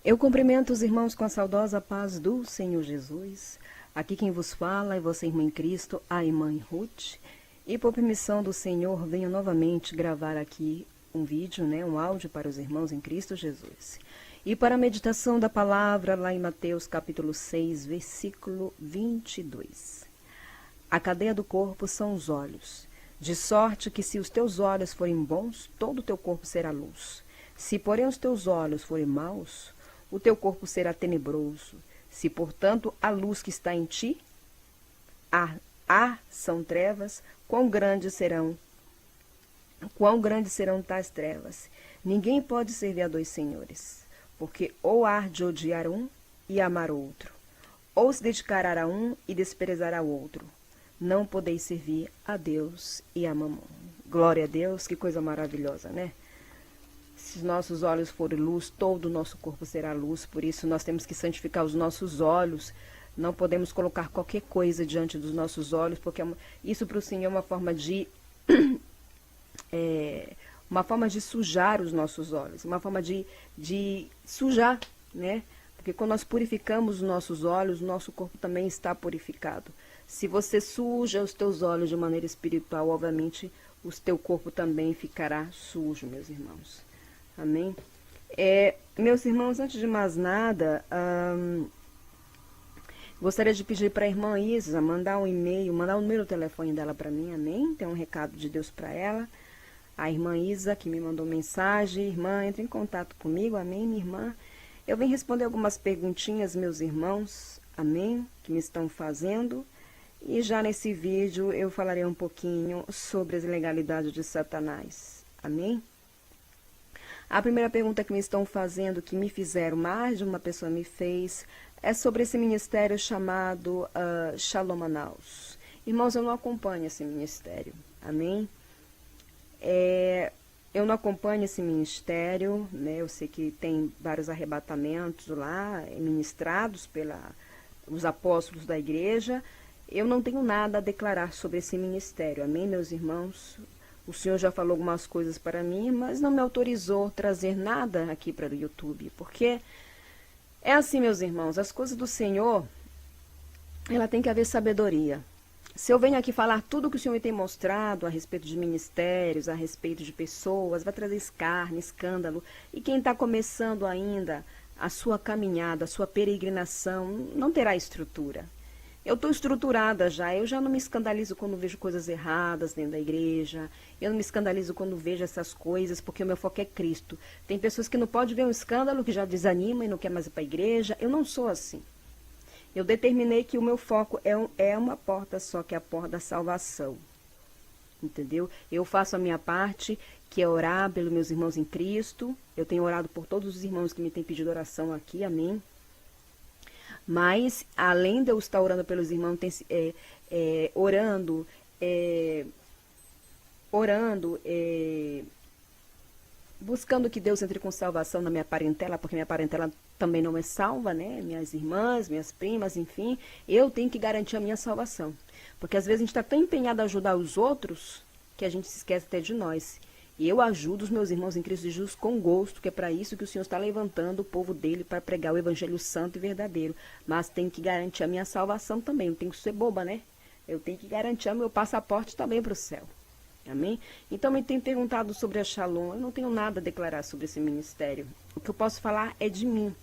Eu cumprimento os irmãos com a saudosa paz do Senhor Jesus. Aqui quem vos fala é vossa irmã em Cristo, a irmã Ruth. E por permissão do Senhor, venho novamente gravar aqui um vídeo, um áudio para os irmãos em Cristo Jesus. E para a meditação da palavra, lá em Mateus capítulo 6, versículo 22. A cadeia do corpo são os olhos, de sorte que se os teus olhos forem bons, todo o teu corpo será luz. Se porém os teus olhos forem maus, o teu corpo será tenebroso. Se, portanto, a luz que está em ti são trevas, quão grandes serão tais trevas? Ninguém pode servir a dois senhores, porque ou há de odiar um e amar o outro, ou se dedicará a um e desprezará o outro. Não podeis servir a Deus e a Mamon. Glória a Deus, que coisa maravilhosa, né? Se os nossos olhos forem luz, todo o nosso corpo será luz. Por isso nós temos que santificar os nossos olhos. Não podemos colocar qualquer coisa diante dos nossos olhos, porque isso para o Senhor é uma forma de sujar os nossos olhos, uma forma de sujar, né? Porque quando nós purificamos os nossos olhos, o nosso corpo também está purificado. Se você suja os teus olhos de maneira espiritual, obviamente o teu corpo também ficará sujo, meus irmãos. Amém? Meus irmãos, antes de mais nada, gostaria de pedir para a irmã Isa mandar um e-mail, mandar o número do telefone dela para mim, amém? Tem um recado de Deus para ela. A irmã Isa que me mandou mensagem, irmã, entre em contato comigo, amém, minha irmã? Eu vim responder algumas perguntinhas, meus irmãos, amém, que me estão fazendo. E já nesse vídeo eu falarei um pouquinho sobre as ilegalidades de Satanás, amém? A primeira pergunta que me estão fazendo, que me fizeram, mais de uma pessoa me fez, é sobre esse ministério chamado Shalom Manaus. Irmãos, eu não acompanho esse ministério, amém? Eu não acompanho esse ministério, né? Eu sei que tem vários arrebatamentos lá, ministrados pelos apóstolos da igreja. Eu não tenho nada a declarar sobre esse ministério, amém, meus irmãos? O Senhor já falou algumas coisas para mim, mas não me autorizou trazer nada aqui para o YouTube, porque é assim, meus irmãos, as coisas do Senhor, ela tem que haver sabedoria. Se eu venho aqui falar tudo que o Senhor me tem mostrado a respeito de ministérios, a respeito de pessoas, vai trazer escárnio, escândalo, e quem está começando ainda a sua caminhada, a sua peregrinação, não terá estrutura. Eu estou estruturada já, eu já não me escandalizo quando vejo coisas erradas dentro da igreja, eu não me escandalizo quando vejo essas coisas, porque o meu foco é Cristo. Tem pessoas que não podem ver um escândalo, que já desanima e não quer mais ir para a igreja, eu não sou assim. Eu determinei que o meu foco é uma porta só, que é a porta da salvação, entendeu? Eu faço a minha parte, que é orar pelos meus irmãos em Cristo, eu tenho orado por todos os irmãos que me têm pedido oração aqui, amém? Mas, além de eu estar orando pelos irmãos, buscando que Deus entre com salvação na minha parentela, porque minha parentela também não é salva, né? Minhas irmãs, minhas primas, enfim, eu tenho que garantir a minha salvação. Porque às vezes a gente está tão empenhado a ajudar os outros, que a gente se esquece até de nós. E eu ajudo os meus irmãos em Cristo Jesus com gosto, que é para isso que o Senhor está levantando o povo dele para pregar o evangelho santo e verdadeiro. Mas tem que garantir a minha salvação também, não tenho que ser boba, né? Eu tenho que garantir o meu passaporte também para o céu. Amém? Então me tem perguntado sobre a Shalom, eu não tenho nada a declarar sobre esse ministério. O que eu posso falar é de mim.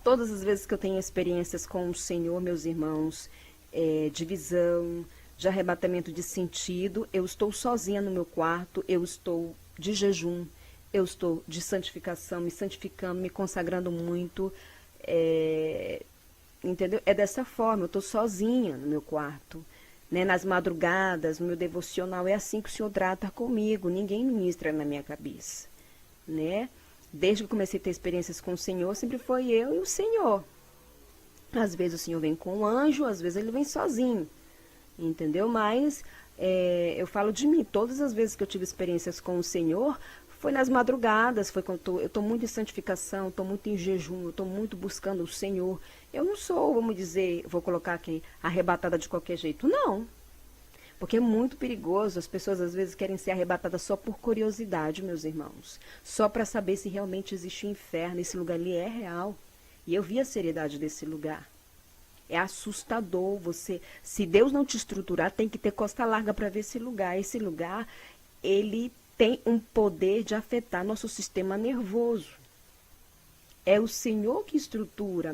Todas as vezes que eu tenho experiências com o Senhor, meus irmãos, de visão, de arrebatamento de sentido, eu estou sozinha no meu quarto, eu estou de jejum, eu estou de santificação, me santificando, me consagrando muito, entendeu? É dessa forma, eu estou sozinha no meu quarto, né? Nas madrugadas, no meu devocional, é assim que o Senhor trata comigo, ninguém ministra na minha cabeça, né? Desde que eu comecei a ter experiências com o Senhor, sempre foi eu e o Senhor. Às vezes o Senhor vem com um anjo, às vezes ele vem sozinho. Entendeu? Mas eu falo de mim. Todas as vezes que eu tive experiências com o Senhor, foi nas madrugadas, foi quando eu estou muito em santificação, estou muito em jejum, eu estou muito buscando o Senhor. Eu não sou, vamos dizer, vou colocar aqui, arrebatada de qualquer jeito. Não. Porque é muito perigoso, as pessoas às vezes querem ser arrebatadas só por curiosidade, meus irmãos. Só para saber se realmente existe o inferno, esse lugar ali é real. E eu vi a seriedade desse lugar. É assustador você, se Deus não te estruturar, tem que ter costa larga para ver esse lugar. Esse lugar, ele tem um poder de afetar nosso sistema nervoso. É o Senhor que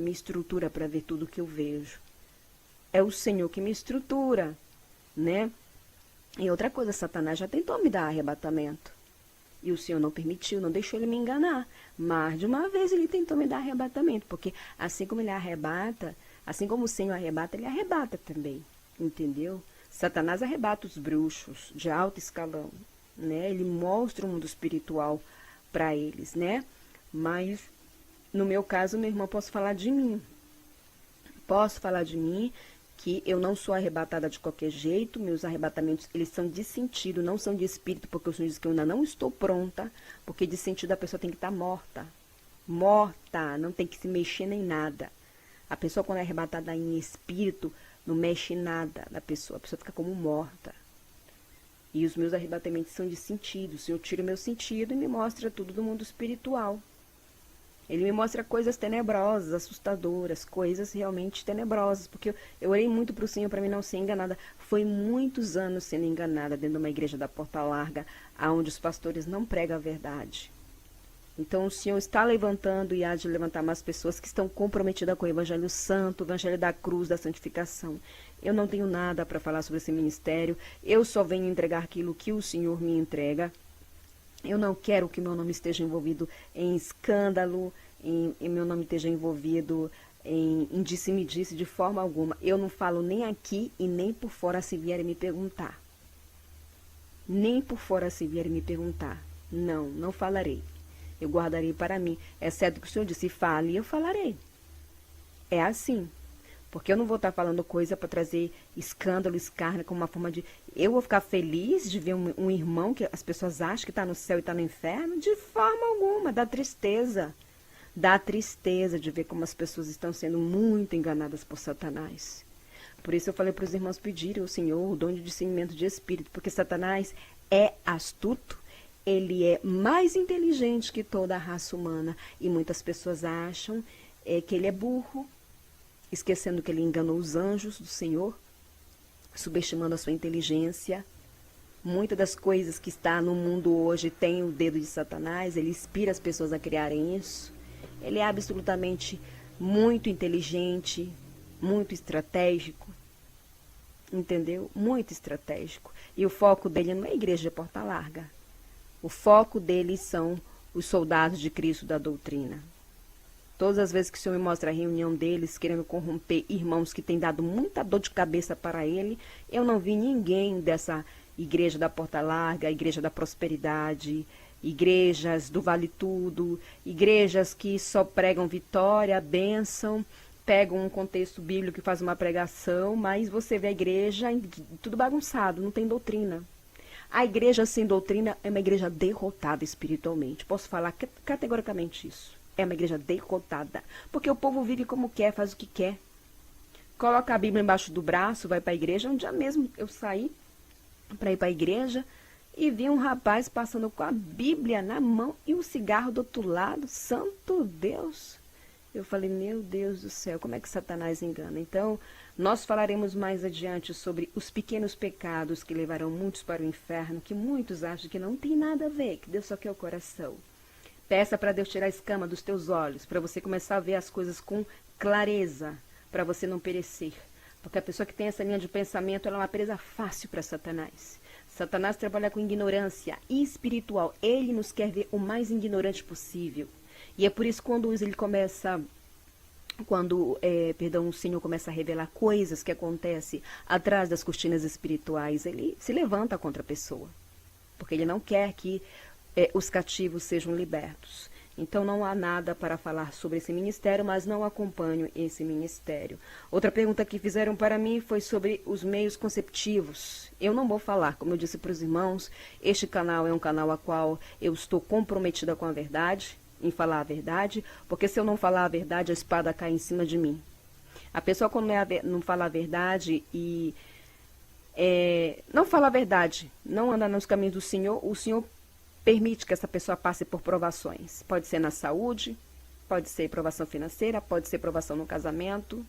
me estrutura para ver tudo que eu vejo. É o Senhor que me estrutura, né? E outra coisa, Satanás já tentou me dar arrebatamento. E o Senhor não permitiu, não deixou ele me enganar. Mas de uma vez ele tentou me dar arrebatamento, porque assim como ele arrebata, assim como o Senhor arrebata, ele arrebata também, entendeu? Satanás arrebata os bruxos de alto escalão, né? Ele mostra o mundo espiritual para eles, né? Mas no meu caso, meu irmão, posso falar de mim. Posso falar de mim que eu não sou arrebatada de qualquer jeito, meus arrebatamentos, eles são de sentido, não são de espírito, porque o Senhor diz que eu ainda não estou pronta, porque de sentido a pessoa tem que estar morta. Morta, não tem que se mexer nem nada. A pessoa quando é arrebatada em espírito, não mexe nada na pessoa, a pessoa fica como morta. E os meus arrebatamentos são de sentido, o Senhor tira o meu sentido e me mostra tudo do mundo espiritual. Ele me mostra coisas tenebrosas, assustadoras, coisas realmente tenebrosas, porque eu orei muito para o Senhor para mim não ser enganada. Foi muitos anos sendo enganada dentro de uma igreja da Porta Larga, onde os pastores não pregam a verdade. Então o Senhor está levantando e há de levantar mais pessoas que estão comprometidas com o Evangelho Santo, o Evangelho da cruz, da santificação. Eu não tenho nada para falar sobre esse ministério, eu só venho entregar aquilo que o Senhor me entrega. Eu não quero que meu nome esteja envolvido em escândalo, em meu nome esteja envolvido em disse-me-disse de forma alguma. Eu não falo nem aqui e nem por fora se vierem me perguntar. Nem por fora se vierem me perguntar. Não, não falarei. Eu guardarei para mim, exceto que o Senhor disse, fale, eu falarei. É assim. Porque eu não vou estar falando coisa para trazer escândalo, escárnio, como uma forma de... Eu vou ficar feliz de ver um irmão que as pessoas acham que está no céu e está no inferno? De forma alguma, dá tristeza. Dá tristeza de ver como as pessoas estão sendo muito enganadas por Satanás. Por isso eu falei para os irmãos pedirem ao Senhor o dom de discernimento de espírito, porque Satanás é astuto, ele é mais inteligente que toda a raça humana. E muitas pessoas acham que ele é burro, esquecendo que ele enganou os anjos do Senhor, subestimando a sua inteligência. Muitas das coisas que está no mundo hoje tem o dedo de Satanás, ele inspira as pessoas a criarem isso. Ele é absolutamente muito inteligente, muito estratégico, entendeu? Muito estratégico. E o foco dele não é a igreja de Porta Larga. O foco dele são os soldados de Cristo da doutrina. Todas as vezes que o Senhor me mostra a reunião deles, querendo corromper irmãos que têm dado muita dor de cabeça para ele, eu não vi ninguém dessa igreja da Porta Larga, igreja da prosperidade, igrejas do Vale Tudo, igrejas que só pregam vitória, bênção, pegam um contexto bíblico e fazem uma pregação, mas você vê a igreja tudo bagunçado, não tem doutrina. A igreja sem doutrina é uma igreja derrotada espiritualmente. Posso falar categoricamente isso. É uma igreja derrotada. Porque o povo vive como quer, faz o que quer. Coloca a Bíblia embaixo do braço, vai para a igreja. Um dia mesmo eu saí para ir para a igreja e vi um rapaz passando com a Bíblia na mão e um cigarro do outro lado. Santo Deus! Eu falei, meu Deus do céu, como é que Satanás engana? Então, nós falaremos mais adiante sobre os pequenos pecados que levarão muitos para o inferno, que muitos acham que não tem nada a ver, que Deus só quer o coração. Peça para Deus tirar a escama dos teus olhos, para você começar a ver as coisas com clareza, para você não perecer. Porque a pessoa que tem essa linha de pensamento, ela é uma presa fácil para Satanás. Satanás trabalha com ignorância espiritual. Ele nos quer ver o mais ignorante possível. E é por isso que quando ele começa... o Senhor começa a revelar coisas que acontecem atrás das cortinas espirituais, ele se levanta contra a pessoa. Porque ele não quer que os cativos sejam libertos. Então não há nada para falar sobre esse ministério, mas não acompanho esse ministério. Outra pergunta que fizeram para mim foi sobre os meios conceptivos. Eu não vou falar, como eu disse para os irmãos, este canal é um canal a qual eu estou comprometida com a verdade, em falar a verdade, porque se eu não falar a verdade, a espada cai em cima de mim. A pessoa quando não fala a verdade e Não fala a verdade, não anda nos caminhos do Senhor, o Senhor permite que essa pessoa passe por provações. Pode ser na saúde, pode ser provação financeira, pode ser provação no casamento,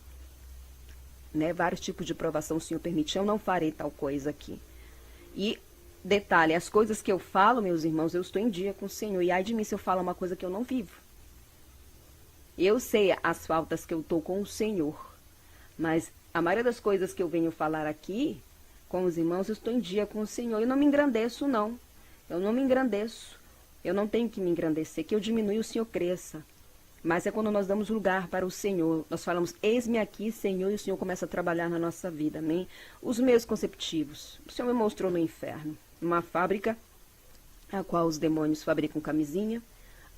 né? Vários tipos de provação o Senhor permite. Eu não farei tal coisa aqui. E detalhe, as coisas que eu falo, meus irmãos, eu estou em dia com o Senhor. E ai de mim se eu falo uma coisa que eu não vivo. Eu sei as faltas que eu estou com o Senhor. Mas a maioria das coisas que eu venho falar aqui com os irmãos, eu estou em dia com o Senhor. Eu não me engrandeço, não. Eu não me engrandeço. Eu não tenho que me engrandecer, que eu diminua e o Senhor cresça. Mas é quando nós damos lugar para o Senhor. Nós falamos, eis-me aqui, Senhor, e o Senhor começa a trabalhar na nossa vida, amém? Os meios conceptivos. O Senhor me mostrou no inferno. Uma fábrica, a qual os demônios fabricam camisinha,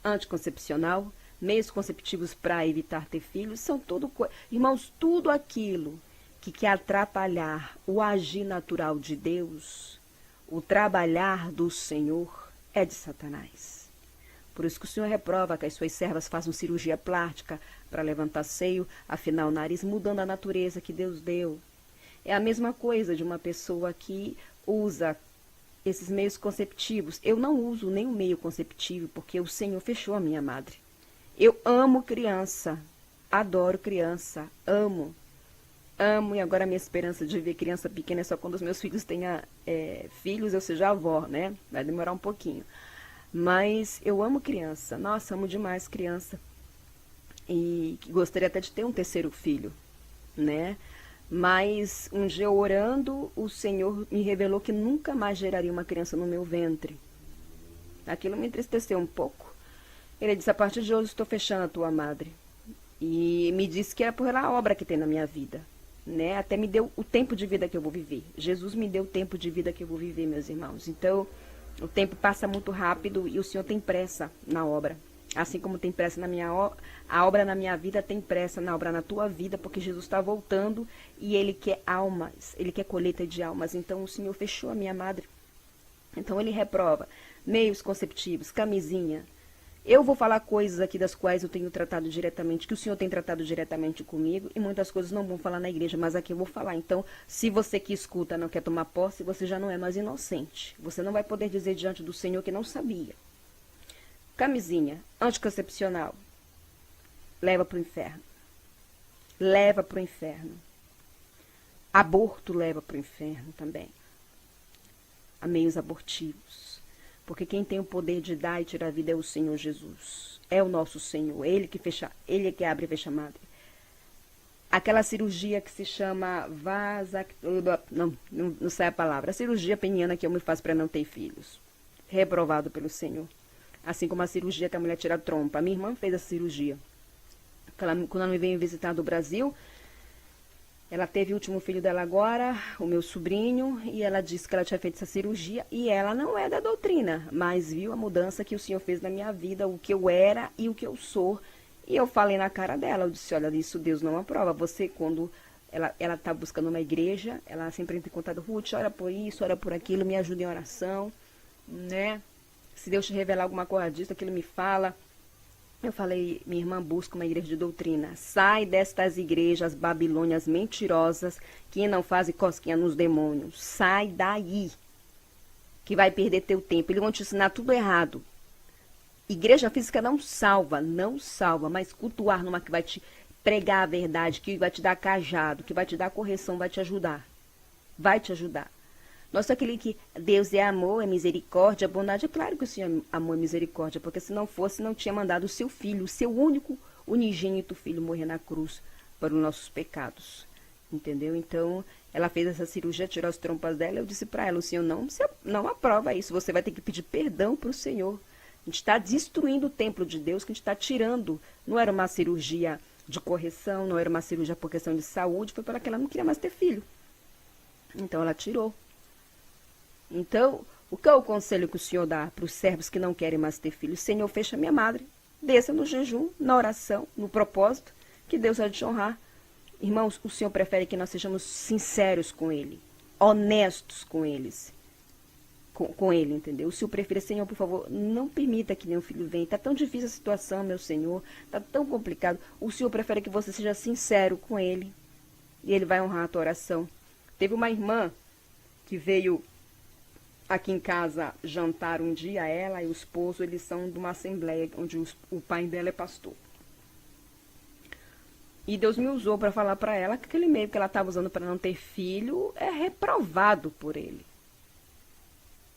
anticoncepcional, meios conceptivos para evitar ter filhos, são tudo... Irmãos, tudo aquilo que quer atrapalhar o agir natural de Deus, o trabalhar do Senhor, é de Satanás. Por isso que o Senhor reprova que as suas servas façam cirurgia plástica para levantar seio, afinar o nariz, mudando a natureza que Deus deu. É a mesma coisa de uma pessoa que usa esses meios conceptivos. Eu não uso nenhum meio conceptivo porque o Senhor fechou a minha madre. Eu amo criança, adoro criança, amo. Amo, e agora a minha esperança de ver criança pequena é só quando os meus filhos tenham filhos, eu seja avó, né? Vai demorar um pouquinho. Mas eu amo criança, nossa, amo demais criança. E gostaria até de ter um terceiro filho, né? Mas um dia orando, o Senhor me revelou que nunca mais geraria uma criança no meu ventre. Aquilo me entristeceu um pouco. Ele disse, a partir de hoje estou fechando a tua madre. E me disse que era por a obra que tem na minha vida. Né? Até me deu o tempo de vida que eu vou viver. Jesus me deu o tempo de vida que eu vou viver, meus irmãos. Então, o tempo passa muito rápido e o Senhor tem pressa na obra. Assim como tem pressa na minha obra, a obra na minha vida tem pressa na obra na tua vida, porque Jesus está voltando e Ele quer almas, Ele quer colheita de almas. Então, o Senhor fechou a minha madre. Então, Ele reprova meios conceptivos, camisinha. Eu vou falar coisas aqui das quais eu tenho tratado diretamente, que o Senhor tem tratado diretamente comigo, e muitas coisas não vão falar na igreja, mas aqui eu vou falar. Então, se você que escuta não quer tomar posse, você já não é mais inocente. Você não vai poder dizer diante do Senhor que não sabia. Camisinha, anticoncepcional, leva para o inferno. Leva para o inferno. Aborto leva para o inferno também. A meios abortivos. Porque quem tem o poder de dar e tirar a vida é o Senhor Jesus. É o nosso Senhor. Ele que abre e fecha a madre. Aquela cirurgia que se chama não sai a palavra. A cirurgia peniana que eu me faço para não ter filhos. Reprovado pelo Senhor. Assim como a cirurgia que a mulher tira a trompa. A minha irmã fez essa cirurgia. Quando ela me veio visitar do Brasil, ela teve o último filho dela agora, o meu sobrinho, e ela disse que ela tinha feito essa cirurgia, e ela não é da doutrina, mas viu a mudança que o Senhor fez na minha vida, o que eu era e o que eu sou. E eu falei na cara dela, eu disse, olha, isso Deus não aprova. Você, quando ela está buscando uma igreja, ela sempre entra em contato, Ruth, ora por isso, ora por aquilo, me ajuda em oração, né? Se Deus te revelar alguma coisa disso, aquilo me fala. Eu falei, minha irmã, busca uma igreja de doutrina. Sai destas igrejas babilônias mentirosas que não fazem cosquinha nos demônios. Sai daí, que vai perder teu tempo. Eles vão te ensinar tudo errado. Igreja física não salva, mas cultuar numa que vai te pregar a verdade, que vai te dar cajado, que vai te dar correção, vai te ajudar. Vai te ajudar. Nossa, aquele que Deus é amor, é misericórdia, bondade. É claro que o Senhor é amor e misericórdia, porque se não fosse, não tinha mandado o seu filho, o seu único, unigênito filho, morrer na cruz para os nossos pecados. Entendeu? Então, ela fez essa cirurgia, tirou as trompas dela. Eu disse para ela, o Senhor não aprova isso. Você vai ter que pedir perdão para o Senhor. A gente está destruindo o templo de Deus, que a gente está tirando. Não era uma cirurgia de correção, não era uma cirurgia por questão de saúde, foi para que ela não queria mais ter filho. Então, ela tirou. Então, o que é o conselho que o Senhor dá para os servos que não querem mais ter filhos? Senhor, fecha minha madre, desça no jejum, na oração, no propósito, que Deus vai te honrar. Irmãos, o Senhor prefere que nós sejamos sinceros com Ele, honestos com eles, com Ele, entendeu? O Senhor prefere, Senhor, por favor, não permita que nenhum filho venha. Está tão difícil a situação, meu Senhor, está tão complicado. O Senhor prefere que você seja sincero com Ele, e Ele vai honrar a tua oração. Teve uma irmã que veio aqui em casa jantar um dia, ela e o esposo, eles são de uma assembleia onde o pai dela é pastor. E Deus me usou para falar para ela que aquele meio que ela estava usando para não ter filho é reprovado por ele.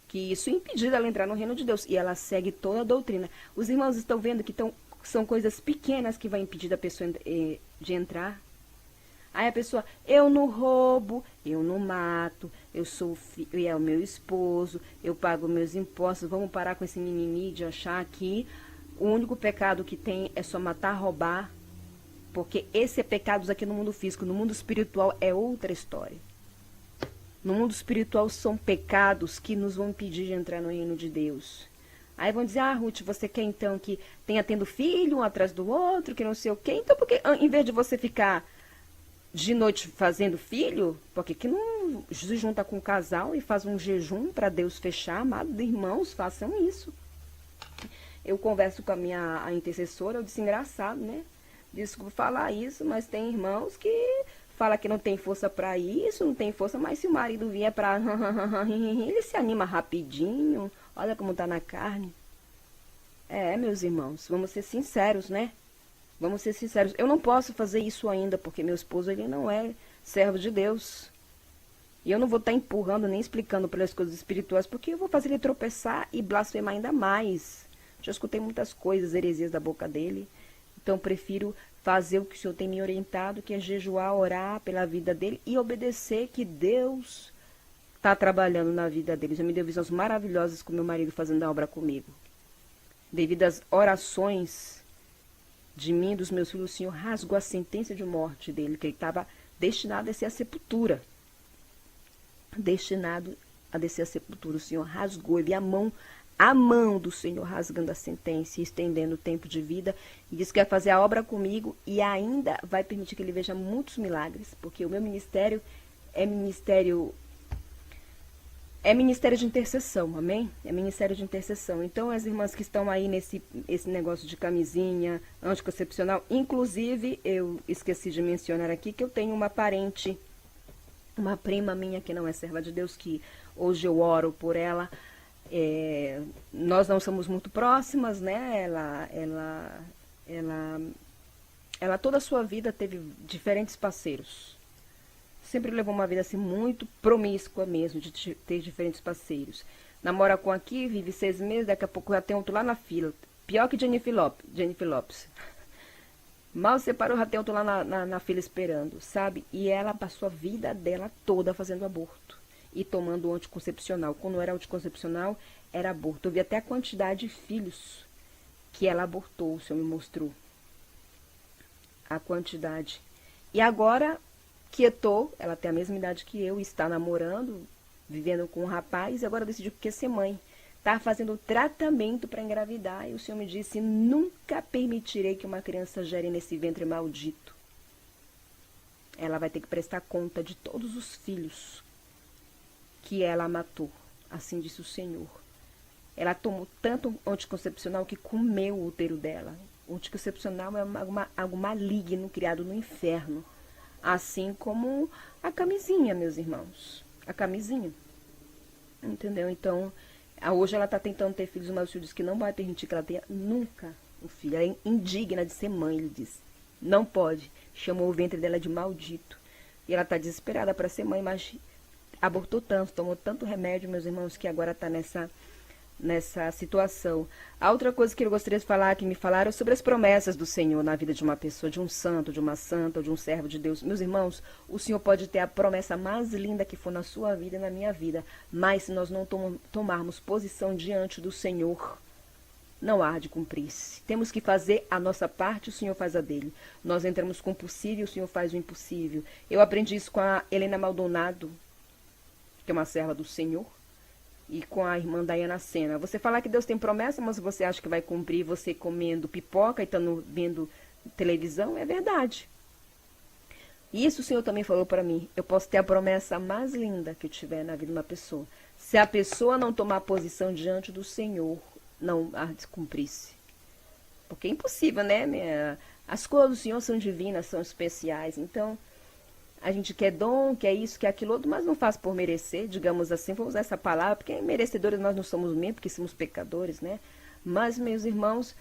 Que isso impediu ela entrar no reino de Deus. E ela segue toda a doutrina. Os irmãos estão vendo que são coisas pequenas que vai impedir da pessoa de entrar. Aí a pessoa, eu não roubo, eu não mato, eu sou é o meu esposo, eu pago meus impostos. Vamos parar com esse mimimi de achar que o único pecado que tem é só matar, roubar. Porque esse é pecados aqui no mundo físico. No mundo espiritual é outra história. No mundo espiritual são pecados que nos vão impedir de entrar no reino de Deus. Aí vão dizer, Ruth, você quer então que tenha tendo filho um atrás do outro, que não sei o quê? Então, porque em vez de você ficar de noite fazendo filho, porque que não se junta com o casal e faz um jejum para Deus fechar? Amados irmãos, façam isso. Eu converso com a intercessora, eu disse, engraçado, né? Desculpa falar isso, mas tem irmãos que fala que não tem força para isso, não tem força, mas se o marido vier para ele se anima rapidinho. Olha como tá na carne. Meus irmãos, vamos ser sinceros, né? Vamos ser sinceros. Eu não posso fazer isso ainda, porque meu esposo, ele não é servo de Deus. E eu não vou estar empurrando nem explicando pelas coisas espirituais, porque eu vou fazer ele tropeçar e blasfemar ainda mais. Já escutei muitas coisas, heresias da boca dele. Então, prefiro fazer o que o Senhor tem me orientado, que é jejuar, orar pela vida dele e obedecer que Deus está trabalhando na vida dele. Já me deu visões maravilhosas com meu marido fazendo a obra comigo. Devido às orações de mim e dos meus filhos, o Senhor rasgou a sentença de morte dele, que ele estava destinado a descer à sepultura. Destinado a descer à sepultura. O Senhor rasgou, ele a mão do Senhor rasgando a sentença e estendendo o tempo de vida, e diz que vai fazer a obra comigo e ainda vai permitir que ele veja muitos milagres, porque o meu ministério é ministério de intercessão, amém? É ministério de intercessão. Então, as irmãs que estão aí esse negócio de camisinha anticoncepcional, inclusive, eu esqueci de mencionar aqui que eu tenho uma parente, uma prima minha que não é serva de Deus, que hoje eu oro por ela. Nós não somos muito próximas, né? Ela toda a sua vida teve diferentes parceiros. Sempre levou uma vida assim muito promíscua mesmo, de ter diferentes parceiros. Namora com aqui, vive 6 meses, daqui a pouco já tem outro lá na fila. Pior que Jennifer Lopes. Mal separou, já tem outro lá na fila esperando, sabe? E ela passou a vida dela toda fazendo aborto e tomando anticoncepcional. Quando era anticoncepcional, era aborto. Eu vi até a quantidade de filhos que ela abortou, o Senhor me mostrou. A quantidade. E agora, quietou, ela tem a mesma idade que eu, está namorando, vivendo com um rapaz, e agora decidiu que quer ser mãe. Está fazendo tratamento para engravidar, e o Senhor me disse, nunca permitirei que uma criança gere nesse ventre maldito. Ela vai ter que prestar conta de todos os filhos que ela matou, assim disse o Senhor. Ela tomou tanto anticoncepcional que comeu o útero dela. O anticoncepcional é algo maligno criado no inferno. Assim como a camisinha, meus irmãos. A camisinha. Entendeu? Então, hoje ela está tentando ter filhos, mas o Senhor diz que não vai permitir que ela tenha nunca um filho. Ela é indigna de ser mãe, ele disse. Não pode. Chamou o ventre dela de maldito. E ela está desesperada para ser mãe, mas abortou tanto, tomou tanto remédio, meus irmãos, que agora está nessa situação. A outra coisa que eu gostaria de falar, que me falaram, é sobre as promessas do Senhor na vida de uma pessoa, de um santo, de uma santa, ou de um servo de Deus. Meus irmãos, o Senhor pode ter a promessa mais linda que for na sua vida e na minha vida, mas se nós não tomarmos posição diante do Senhor, não há de cumprir-se. Temos que fazer a nossa parte, o Senhor faz a dele. Nós entramos com o possível, o Senhor faz o impossível. Eu aprendi isso com a Helena Maldonado, que é uma serva do Senhor, e com a irmã Dayana Sena. Você falar que Deus tem promessa, mas você acha que vai cumprir você comendo pipoca e estando vendo televisão, é verdade. Isso o Senhor também falou para mim. Eu posso ter a promessa mais linda que eu tiver na vida de uma pessoa. Se a pessoa não tomar posição diante do Senhor, não há de cumprir-se. Porque é impossível, né? As coisas do Senhor são divinas, são especiais. Então, A gente quer dom, quer isso, quer aquilo outro, mas não faz por merecer, digamos assim, vou usar essa palavra, porque merecedores nós não somos mesmo, porque somos pecadores, né? Mas, meus irmãos,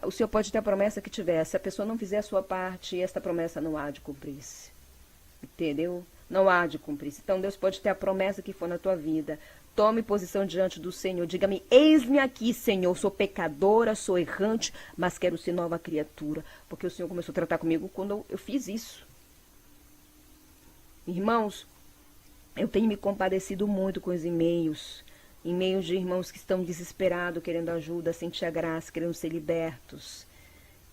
o Senhor pode ter a promessa que tiver. Se a pessoa não fizer a sua parte, esta promessa não há de cumprir-se. Entendeu? Não há de cumprir-se. Então, Deus pode ter a promessa que for na tua vida. Tome posição diante do Senhor. Diga-me, eis-me aqui, Senhor. Sou pecadora, sou errante, mas quero ser nova criatura. Porque o Senhor começou a tratar comigo quando eu fiz isso. Irmãos, eu tenho me compadecido muito com os e-mails de irmãos que estão desesperados, querendo ajuda, sentir a graça, querendo ser libertos.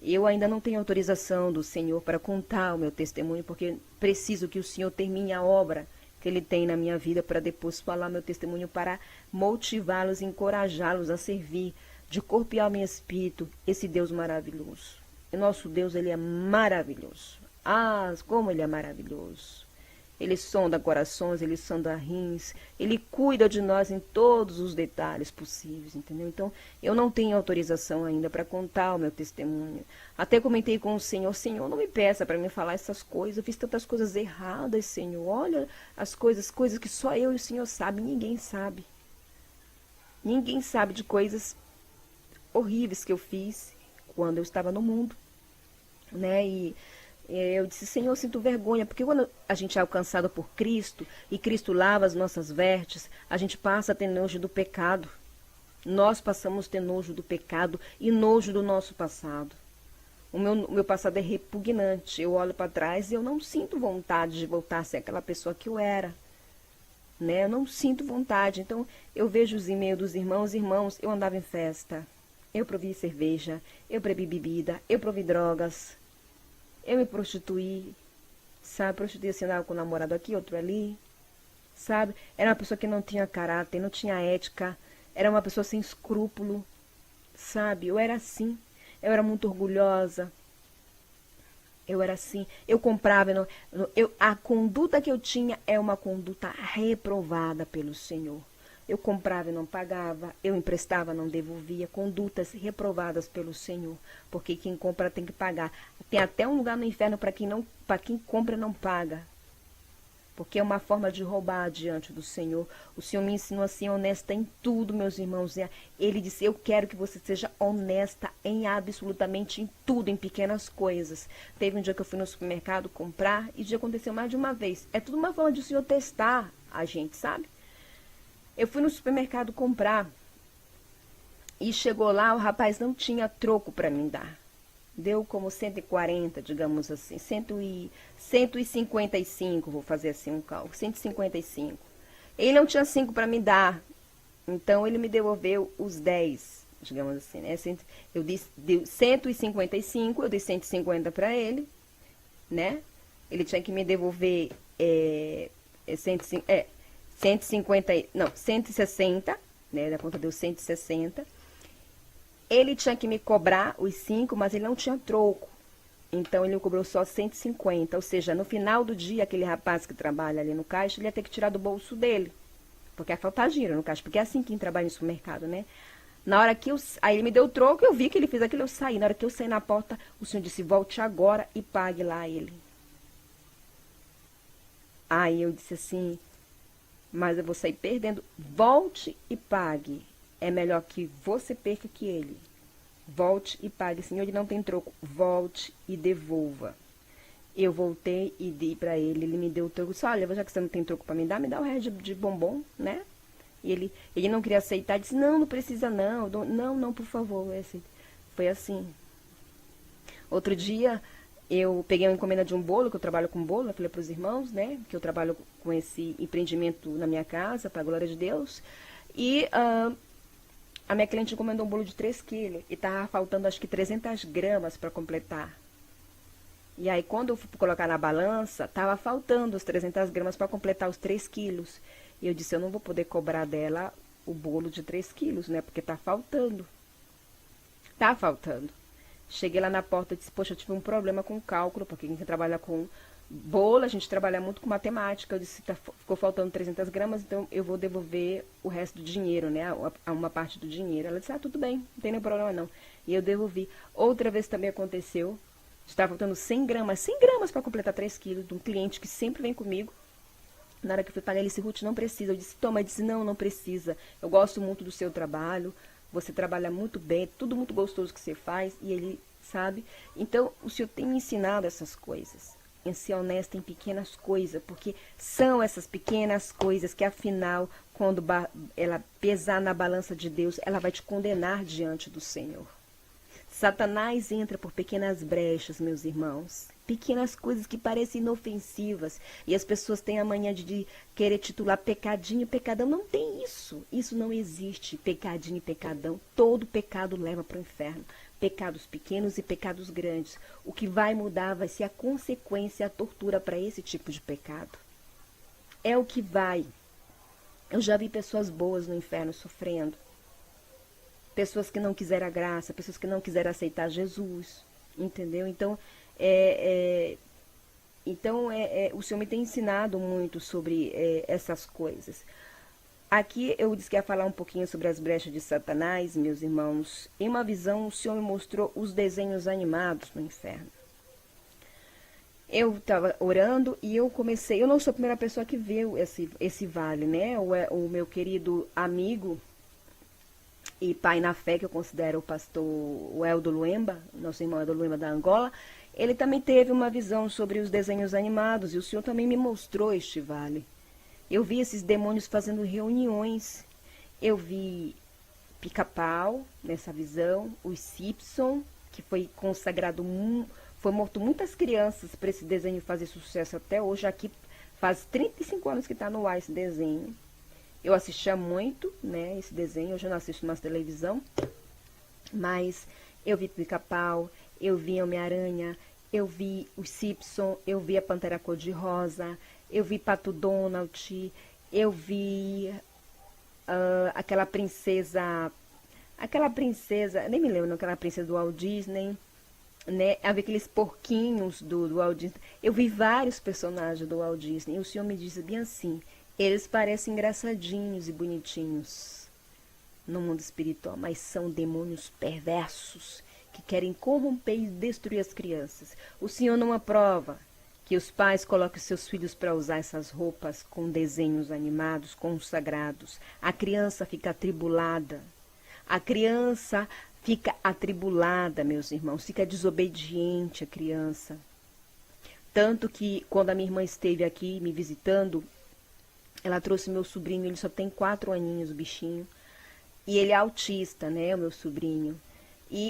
Eu ainda não tenho autorização do Senhor para contar o meu testemunho, porque preciso que o Senhor termine a obra que Ele tem na minha vida para depois falar meu testemunho, para motivá-los, encorajá-los a servir de corpo e alma e espírito esse Deus maravilhoso. E nosso Deus, Ele é maravilhoso. Ah, como Ele é maravilhoso. Ele sonda corações, Ele sonda rins, Ele cuida de nós em todos os detalhes possíveis, entendeu? Então, eu não tenho autorização ainda para contar o meu testemunho. Até comentei com o Senhor, Senhor, não me peça para me falar essas coisas, eu fiz tantas coisas erradas, Senhor. Olha as coisas que só eu e o Senhor sabem, ninguém sabe. Ninguém sabe de coisas horríveis que eu fiz quando eu estava no mundo, né? E eu disse, Senhor, eu sinto vergonha, porque quando a gente é alcançado por Cristo, e Cristo lava as nossas vestes, a gente passa a ter nojo do pecado. Nós passamos a ter nojo do pecado e nojo do nosso passado. O meu passado é repugnante. Eu olho para trás e eu não sinto vontade de voltar a ser aquela pessoa que eu era. Né? Eu não sinto vontade. Então, eu vejo os e-mails dos irmãos, eu andava em festa, eu provi cerveja, eu bebi bebida, eu provi drogas. Eu me prostituí, sabe? Prostituí assim, andava com um namorado aqui, outro ali, sabe? Era uma pessoa que não tinha caráter, não tinha ética, era uma pessoa sem escrúpulo, sabe? Eu era assim, eu era muito orgulhosa, eu era assim, eu comprava, a conduta que eu tinha é uma conduta reprovada pelo Senhor. Eu comprava e não pagava, eu emprestava e não devolvia, condutas reprovadas pelo Senhor, porque quem compra tem que pagar. Tem até um lugar no inferno para quem compra e não paga, porque é uma forma de roubar diante do Senhor. O Senhor me ensinou a ser honesta em tudo, meus irmãos. Ele disse, eu quero que você seja honesta em absolutamente em tudo, em pequenas coisas. Teve um dia que eu fui no supermercado comprar e já aconteceu mais de uma vez. É tudo uma forma de o Senhor testar a gente, sabe? Eu fui no supermercado comprar e chegou lá, o rapaz não tinha troco para me dar. Deu como 140, digamos assim, 155, vou fazer assim um cálculo, 155. Ele não tinha 5 para me dar, então ele me devolveu os 10, digamos assim, né? Eu deu 155, eu dei 150 para ele, né? Ele tinha que me devolver 160, né? Da conta deu 160. Ele tinha que me cobrar os 5, mas ele não tinha troco. Então, ele me cobrou só 150. Ou seja, no final do dia, aquele rapaz que trabalha ali no caixa, ele ia ter que tirar do bolso dele. Porque ia faltar dinheiro no caixa. Porque é assim quem trabalha no supermercado, né? Na hora que aí ele me deu o troco, eu vi que ele fez aquilo, eu saí. Na hora que eu saí na porta, o senhor disse, volte agora e pague lá ele. Aí eu disse assim, mas eu vou sair perdendo. Volte e pague. É melhor que você perca que ele. Volte e pague. Senhor, ele não tem troco. Volte e devolva. Eu voltei e dei para ele. Ele me deu o troco. Disse, olha, já que você não tem troco para me dá o resto de bombom, né? E ele não queria aceitar. Disse, não precisa não. Não, por favor. Foi assim. Outro dia, eu peguei uma encomenda de um bolo, que eu trabalho com bolo. Eu falei para os irmãos, né? Que eu trabalho com esse empreendimento na minha casa, para a glória de Deus. E a minha cliente encomendou um bolo de 3 quilos e estava faltando acho que 300 gramas para completar. E aí quando eu fui colocar na balança, estava faltando os 300 gramas para completar os 3 quilos. E eu disse, eu não vou poder cobrar dela o bolo de 3 quilos, né? Porque está faltando. Está faltando. Cheguei lá na porta e disse, poxa, eu tive um problema com o cálculo, porque quem trabalha com bolo, a gente trabalha muito com matemática. Eu disse, ficou faltando 300 gramas, então eu vou devolver o resto do dinheiro, né? Uma parte do dinheiro. Ela disse, tudo bem, não tem nenhum problema não. E eu devolvi. Outra vez também aconteceu. Estava faltando 100 gramas para completar 3 quilos, de um cliente que sempre vem comigo. Na hora que eu fui pagar, ele disse, Ruth, não precisa. Eu disse, toma. Ele disse, não precisa. Eu gosto muito do seu trabalho. Você trabalha muito bem, tudo muito gostoso que você faz. E ele, sabe? Então, o Senhor tem me ensinado essas coisas. Em ser honesta em pequenas coisas. Porque são essas pequenas coisas que, afinal, quando ela pesar na balança de Deus, ela vai te condenar diante do Senhor. Satanás entra por pequenas brechas, meus irmãos. Pequenas coisas que parecem inofensivas. E as pessoas têm a mania de querer titular pecadinho e pecadão. Não tem isso. Isso não existe. Pecadinho e pecadão. Todo pecado leva para o inferno. Pecados pequenos e pecados grandes. O que vai mudar vai ser a consequência, a tortura para esse tipo de pecado. É o que vai. Eu já vi pessoas boas no inferno sofrendo. Pessoas que não quiseram a graça, pessoas que não quiseram aceitar Jesus, entendeu? Então, o Senhor me tem ensinado muito sobre essas coisas. Aqui eu disse que ia falar um pouquinho sobre as brechas de Satanás, meus irmãos. Em uma visão, o Senhor me mostrou os desenhos animados no inferno. Eu estava orando e eu comecei, eu não sou a primeira pessoa que viu esse vale, né? O meu querido amigo e pai na fé, que eu considero o pastor Eldo Luemba, nosso irmão Eldo Luemba da Angola, ele também teve uma visão sobre os desenhos animados, e o Senhor também me mostrou este vale. Eu vi esses demônios fazendo reuniões, eu vi Pica-Pau nessa visão, os Simpson, que foi consagrado, foi morto muitas crianças para esse desenho fazer sucesso até hoje. Aqui faz 35 anos que está no ar esse desenho. Eu assistia muito, né, esse desenho. Hoje eu não assisto mais televisão. Mas eu vi Pica-Pau, eu vi Homem-Aranha, eu vi os Simpson, eu vi a Pantera Cor-de-Rosa, eu vi Pato Donald, eu vi aquela princesa, nem me lembro, aquela princesa do Walt Disney, né? Eu vi aqueles porquinhos do Walt Disney. Eu vi vários personagens do Walt Disney. E o Senhor me disse bem assim, eles parecem engraçadinhos e bonitinhos no mundo espiritual, mas são demônios perversos que querem corromper e destruir as crianças. O Senhor não aprova que os pais coloquem seus filhos para usar essas roupas com desenhos animados, consagrados. A criança fica atribulada. A criança fica atribulada, meus irmãos, fica desobediente a criança. Tanto que quando a minha irmã esteve aqui me visitando, ela trouxe meu sobrinho, ele só tem 4 aninhos, o bichinho. E ele é autista, né, o meu sobrinho.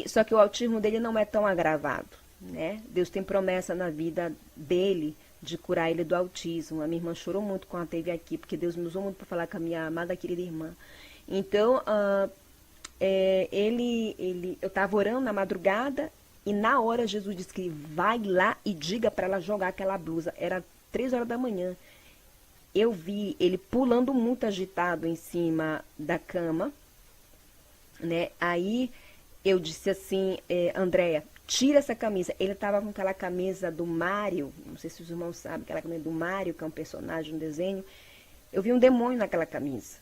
Só que o autismo dele não é tão agravado, né? Deus tem promessa na vida dele de curar ele do autismo. A minha irmã chorou muito quando ela esteve aqui, porque Deus me usou muito para falar com a minha amada querida irmã. Então, eu estava orando na madrugada e na hora Jesus disse que vai lá e diga para ela jogar aquela blusa. Era 3 horas da manhã. Eu vi ele pulando muito agitado em cima da cama, né? Aí eu disse assim, Andréia, tira essa camisa. Ele estava com aquela camisa do Mário, não sei se os irmãos sabem, aquela camisa do Mário, que é um personagem, um desenho. Eu vi um demônio naquela camisa.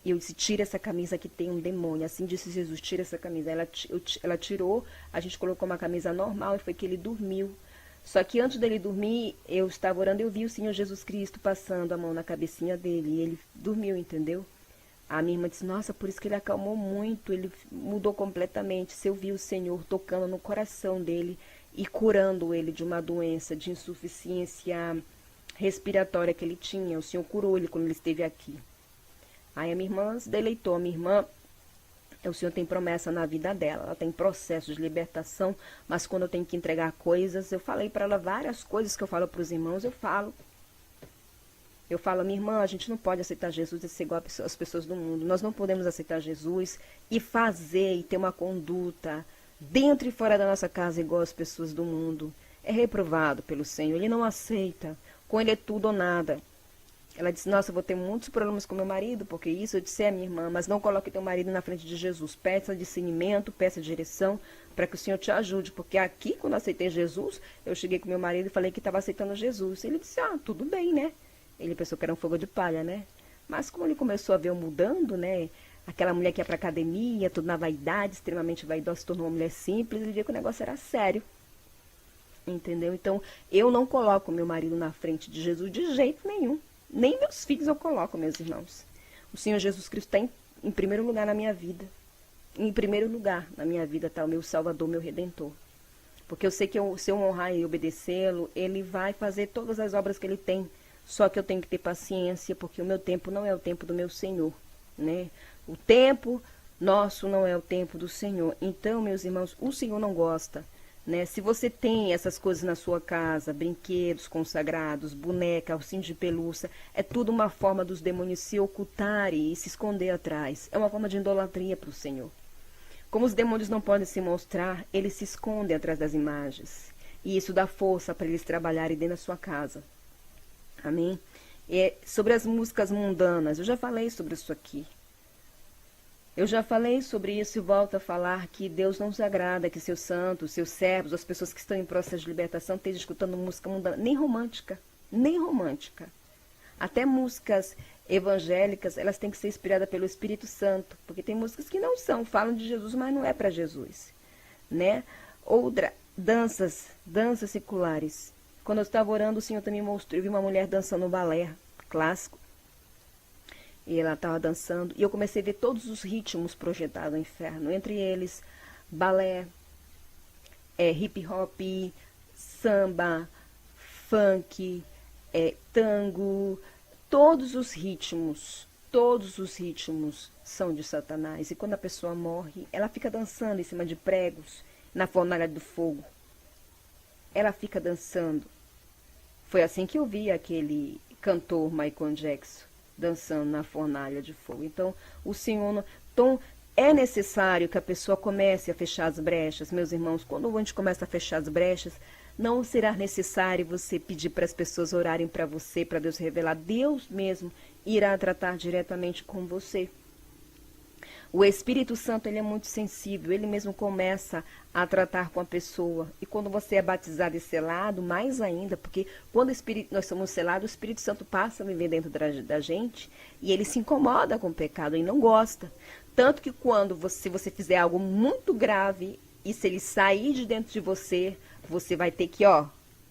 E eu disse, tira essa camisa que tem um demônio. Assim disse Jesus, tira essa camisa. Ela tirou, a gente colocou uma camisa normal e foi que ele dormiu. Só que antes dele dormir, eu estava orando, eu vi o Senhor Jesus Cristo passando a mão na cabecinha dele. E ele dormiu, entendeu? A minha irmã disse, nossa, por isso que ele acalmou muito, ele mudou completamente. Se eu vi o Senhor tocando no coração dele e curando ele de uma doença de insuficiência respiratória que ele tinha. O Senhor curou ele quando ele esteve aqui. Aí a minha irmã se deleitou. A minha irmã, o Senhor tem promessa na vida dela. Ela tem processo de libertação, mas quando eu tenho que entregar coisas, eu falei para ela várias coisas que eu falo para os irmãos, eu falo. Eu falo, minha irmã, a gente não pode aceitar Jesus e ser igual às pessoas do mundo. Nós não podemos aceitar Jesus e fazer e ter uma conduta dentro e fora da nossa casa igual às pessoas do mundo. É reprovado pelo Senhor, Ele não aceita. Com Ele é tudo ou nada. Ela disse, nossa, eu vou ter muitos problemas com meu marido, porque isso eu disse minha irmã, mas não coloque teu marido na frente de Jesus. Peça discernimento, peça direção, para que o Senhor te ajude. Porque aqui, quando eu aceitei Jesus, eu cheguei com meu marido e falei que estava aceitando Jesus. Ele disse, tudo bem, né? Ele pensou que era um fogo de palha, né? Mas como ele começou a ver eu mudando, né? Aquela mulher que ia pra academia, tudo na vaidade, extremamente vaidosa, se tornou uma mulher simples, ele viu que o negócio era sério. Entendeu? Então, eu não coloco meu marido na frente de Jesus de jeito nenhum. Nem meus filhos eu coloco, meus irmãos. O Senhor Jesus Cristo está em primeiro lugar na minha vida. Em primeiro lugar na minha vida está o meu Salvador, meu Redentor. Porque eu sei que se eu honrar e obedecê-lo, ele vai fazer todas as obras que ele tem. Só que eu tenho que ter paciência, porque o meu tempo não é o tempo do meu Senhor, né? O tempo nosso não é o tempo do Senhor. Então, meus irmãos, o Senhor não gosta, né? Se você tem essas coisas na sua casa, brinquedos consagrados, boneca, ursinho de pelúcia, é tudo uma forma dos demônios se ocultarem e se esconder atrás. É uma forma de idolatria para o Senhor. Como os demônios não podem se mostrar, eles se escondem atrás das imagens. E isso dá força para eles trabalharem dentro da sua casa. Amém? Sobre as músicas mundanas, eu já falei sobre isso aqui. Eu já falei sobre isso e volto a falar que Deus não se agrada que seus santos, seus servos, as pessoas que estão em processo de libertação estejam escutando música mundana, nem romântica, nem romântica. Até músicas evangélicas, elas têm que ser inspiradas pelo Espírito Santo, porque tem músicas que não são, falam de Jesus, mas não é para Jesus, né? Outra, danças seculares. Quando eu estava orando, o Senhor também mostrou, eu vi uma mulher dançando balé clássico, e ela estava dançando, e eu comecei a ver todos os ritmos projetados no inferno, entre eles balé, hip hop, samba, funk, tango, todos os ritmos são de Satanás. E quando a pessoa morre, ela fica dançando em cima de pregos, na fornalha do fogo. Ela fica dançando. Foi assim que eu vi aquele cantor Michael Jackson dançando na fornalha de fogo. Então, o Senhor... Então, é necessário que a pessoa comece a fechar as brechas. Meus irmãos, quando a gente começa a fechar as brechas, não será necessário você pedir para as pessoas orarem para você, para Deus revelar. Deus mesmo irá tratar diretamente com você. O Espírito Santo, ele é muito sensível, ele mesmo começa a tratar com a pessoa. E quando você é batizado e selado, mais ainda, porque quando nós somos selados, o Espírito Santo passa a viver dentro da gente e ele se incomoda com o pecado e não gosta. Tanto que se você fizer algo muito grave e se ele sair de dentro de você, você vai ter que,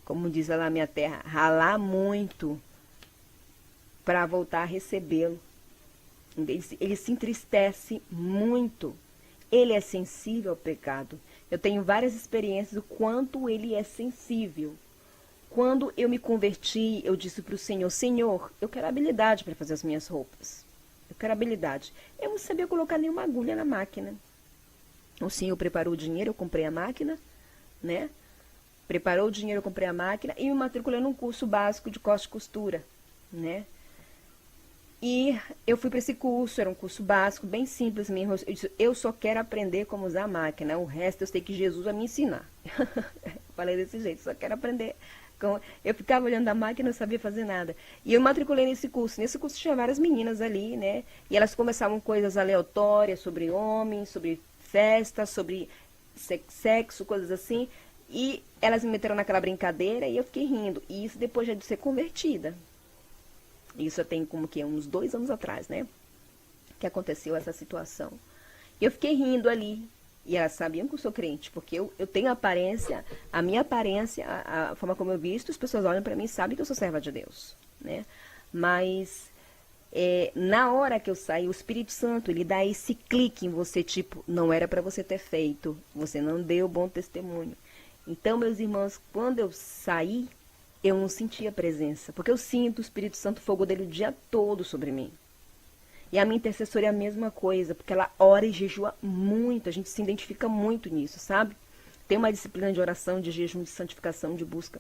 como diz lá na minha terra, ralar muito para voltar a recebê-lo. Ele se entristece muito. Ele é sensível ao pecado. Eu tenho várias experiências do quanto ele é sensível. Quando eu me converti, eu disse para o Senhor, Senhor, eu quero habilidade para fazer as minhas roupas. Eu quero habilidade. Eu não sabia colocar nenhuma agulha na máquina. O Senhor preparou o dinheiro, eu comprei a máquina, né? Preparou o dinheiro, eu comprei a máquina e me matriculei num curso básico de corte e costura, né? E eu fui para esse curso, era um curso básico, bem simples mesmo. Eu disse, eu só quero aprender como usar a máquina, o resto eu sei que Jesus vai me ensinar. Falei desse jeito, só quero aprender. Eu ficava olhando a máquina e não sabia fazer nada. E eu matriculei nesse curso. Nesse curso tinha várias meninas ali, né? E elas conversavam coisas aleatórias sobre homens, sobre festas, sobre sexo, coisas assim. E elas me meteram naquela brincadeira e eu fiquei rindo. E isso depois de ser convertida. Isso tem como que uns 2 anos atrás, né? Que aconteceu essa situação. Eu fiquei rindo ali. E elas sabiam que eu sou crente, porque eu tenho aparência, a minha aparência, a forma como eu visto, as pessoas olham para mim e sabem que eu sou serva de Deus, né? Mas na hora que eu saí, o Espírito Santo, ele dá esse clique em você, tipo, não era para você ter feito, você não deu bom testemunho. Então, meus irmãos, quando eu saí, eu não senti a presença, porque eu sinto o Espírito Santo, o fogo dele o dia todo sobre mim. E a minha intercessora é a mesma coisa, porque ela ora e jejua muito, a gente se identifica muito nisso, sabe? Tem uma disciplina de oração, de jejum, de santificação, de busca.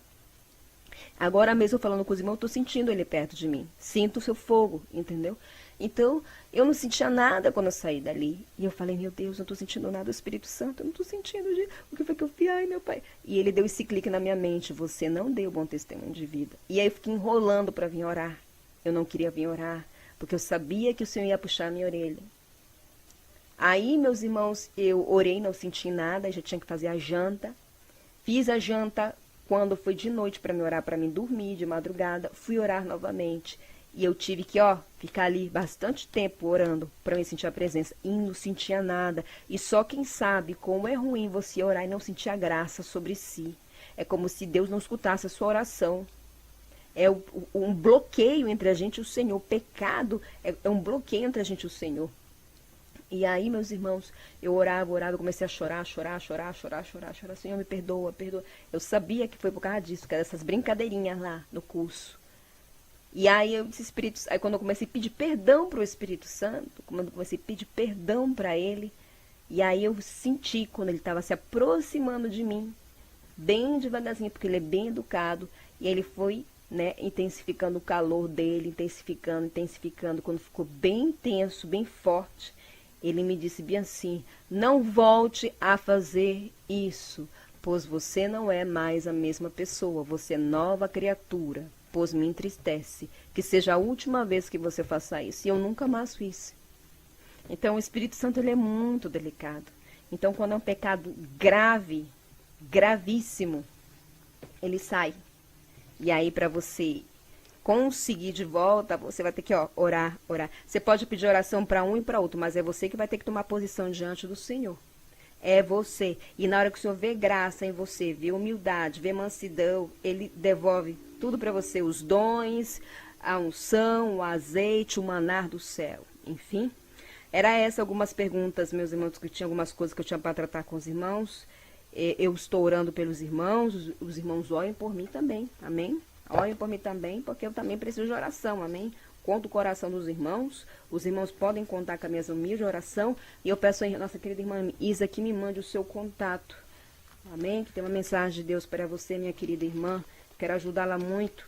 Agora mesmo, falando com os irmãos, eu estou sentindo ele perto de mim. Sinto o seu fogo, entendeu? Então, eu não sentia nada quando eu saí dali. E eu falei, meu Deus, não estou sentindo nada do Espírito Santo, eu não estou sentindo o que foi que eu fiz? Ai, meu pai. E ele deu esse clique na minha mente, você não deu bom testemunho de vida. E aí eu fiquei enrolando para vir orar. Eu não queria vir orar, porque eu sabia que o Senhor ia puxar a minha orelha. Aí, meus irmãos, eu orei, não senti nada, já tinha que fazer a janta. Fiz a janta quando foi de noite para me orar, para mim dormir de madrugada. Fui orar novamente. E eu tive que, ficar ali bastante tempo orando para me sentir a presença. E não sentia nada. E só quem sabe como é ruim você orar e não sentir a graça sobre si. É como se Deus não escutasse a sua oração. É um bloqueio entre a gente e o Senhor. O pecado é um bloqueio entre a gente e o Senhor. E aí, meus irmãos, eu orava, comecei a chorar. Senhor, me perdoa, perdoa. Eu sabia que foi por causa disso, que era dessas brincadeirinhas lá no curso. E aí, aí quando eu comecei a pedir perdão para o Espírito Santo, quando eu comecei a pedir perdão para ele, e aí eu senti quando ele estava se aproximando de mim, bem devagarzinho, porque ele é bem educado, e ele foi, né, intensificando o calor dele, intensificando, quando ficou bem intenso, bem forte, ele me disse bem assim: não volte a fazer isso, pois você não é mais a mesma pessoa, você é nova criatura, pois me entristece que seja a última vez que você faça isso. E eu nunca mais fiz. Então o Espírito Santo, ele é muito delicado. Então quando é um pecado grave, gravíssimo, ele sai. E aí para você conseguir de volta, você vai ter que orar. Você pode pedir oração para um e para outro, mas é você que vai ter que tomar posição diante do Senhor. É você. E na hora que o Senhor vê graça em você, vê humildade, vê mansidão, ele devolve tudo para você, os dons, a unção, o azeite, o maná do céu. Enfim, era essas algumas perguntas, meus irmãos, que tinha algumas coisas que eu tinha para tratar com os irmãos. Eu estou orando pelos irmãos, os irmãos orem por mim também, amém? Orem por mim também, porque eu também preciso de oração, amém? Conto o coração dos irmãos, os irmãos podem contar com a minha humilde oração, e eu peço a nossa querida irmã Isa que me mande o seu contato, amém? Que tem uma mensagem de Deus para você, minha querida irmã, quero ajudá-la muito,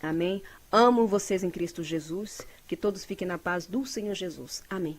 amém? Amo vocês em Cristo Jesus, que todos fiquem na paz do Senhor Jesus, amém.